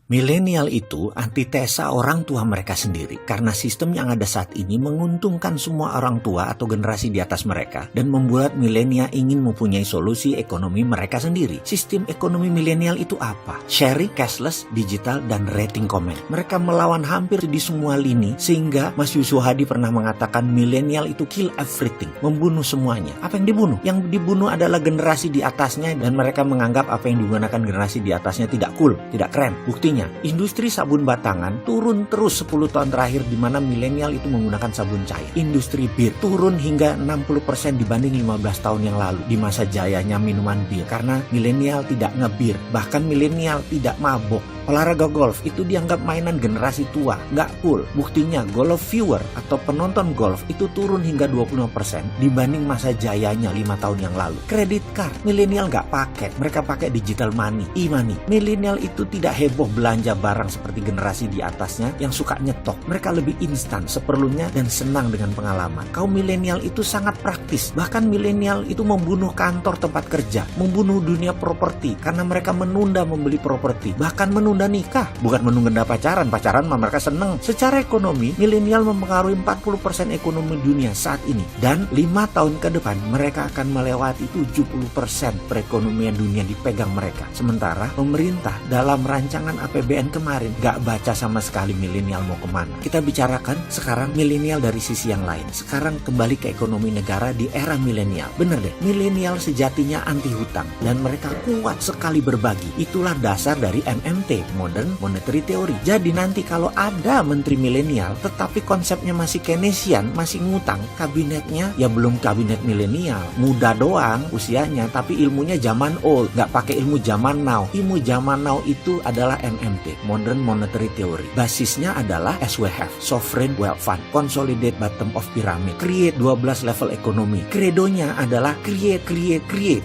Milenial itu antitesa orang tua mereka sendiri karena sistem yang ada saat ini menguntungkan semua orang tua atau generasi di atas mereka dan membuat milenial ingin mempunyai solusi ekonomi mereka sendiri. Sistem ekonomi milenial itu apa? Sharing, cashless, digital, dan rating comment. Mereka melawan hampir di semua lini sehingga Mas Yusuf Hadi pernah mengatakan milenial itu kill everything, membunuh semuanya. Apa yang dibunuh? Yang dibunuh adalah generasi di atasnya dan mereka menganggap apa yang digunakan generasi di atasnya tidak cool, tidak keren. Buktinya industri sabun batangan turun terus 10 tahun terakhir di mana milenial itu menggunakan sabun cair. Industri bir turun hingga 60% dibanding 15 tahun yang lalu di masa jayanya minuman bir karena milenial tidak ngebir, bahkan milenial tidak mabok. Olahraga golf itu dianggap mainan generasi tua, nggak cool. Buktinya golf viewer atau penonton golf itu turun hingga 25% dibanding masa jayanya 5 tahun yang lalu. Kredit card, milenial nggak pakai, mereka pakai digital money, e-money. Milenial itu tidak heboh belanja barang seperti generasi di atasnya yang suka nyetok. Mereka lebih instan, seperlunya dan senang dengan pengalaman. Kaum milenial itu sangat praktis. Bahkan milenial itu membunuh kantor tempat kerja, membunuh dunia properti karena mereka menunda membeli properti, bahkan menunda nikah, bukan menunda pacaran mah mereka seneng. Secara ekonomi, milenial mempengaruhi 40% ekonomi dunia saat ini dan 5 tahun ke depan mereka akan melewati 70% perekonomian dunia dipegang mereka. Sementara pemerintah dalam rancangan APBN kemarin gak baca sama sekali milenial mau kemana. Kita bicarakan sekarang milenial dari sisi yang lain. Sekarang kembali ke ekonomi negara di era milenial. Bener deh, milenial sejatinya anti hutang dan mereka kuat sekali berbagi. Itulah dasar dari MMT, Modern Monetary Theory. Jadi nanti kalau ada menteri milenial tetapi konsepnya masih Keynesian, masih ngutang, kabinetnya ya belum kabinet milenial, muda doang usianya tapi ilmunya zaman old, nggak pakai ilmu zaman now. Ilmu zaman now itu adalah MMT, Modern Monetary Theory. Basisnya adalah SWF, Sovereign Wealth Fund, Consolidate Bottom of Pyramid, Create 12 level ekonomi. Kredonya adalah create.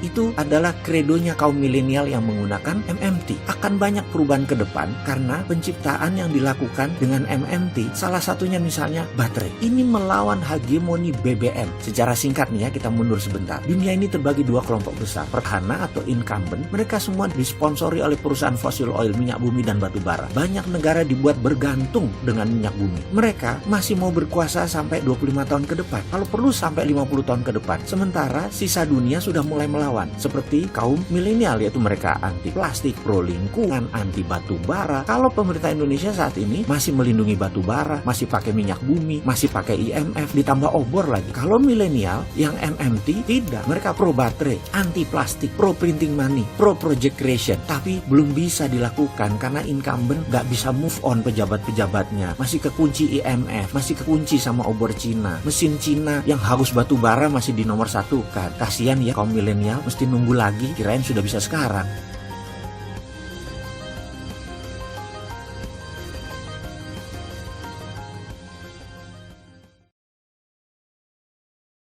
Itu adalah kredonya kaum milenial yang menggunakan MMT. Akan banyak perubahan ke depan karena penciptaan yang dilakukan dengan MMT, salah satunya misalnya baterai. Ini melawan hegemoni BBM. Secara singkat nih ya, kita mundur sebentar. Dunia ini terbagi dua kelompok besar, petahana atau incumbent. Mereka semua disponsori oleh perusahaan fossil oil, minyak bumi dan batu bara. Banyak negara dibuat bergantung dengan minyak bumi. Mereka masih mau berkuasa sampai 25 tahun ke depan, kalau perlu sampai 50 tahun ke depan. Sementara sisa dunia sudah mulai melawan, seperti kaum milenial, yaitu mereka anti plastik, pro lingkungan, anti batu bara. Kalau pemerintah Indonesia saat ini masih melindungi batu bara, masih pakai minyak bumi, masih pakai IMF, ditambah obor lagi. Kalau milenial yang MMT tidak, mereka pro baterai, anti plastik, pro printing money, pro project creation. Tapi belum bisa dilakukan karena incumbent gak bisa move on pejabat-pejabatnya. Masih kekunci IMF, masih kekunci sama obor Cina. Mesin Cina yang haus batu bara masih di nomor 1 kan. Kasian ya kaum milenial mesti nunggu lagi, kirain sudah bisa sekarang.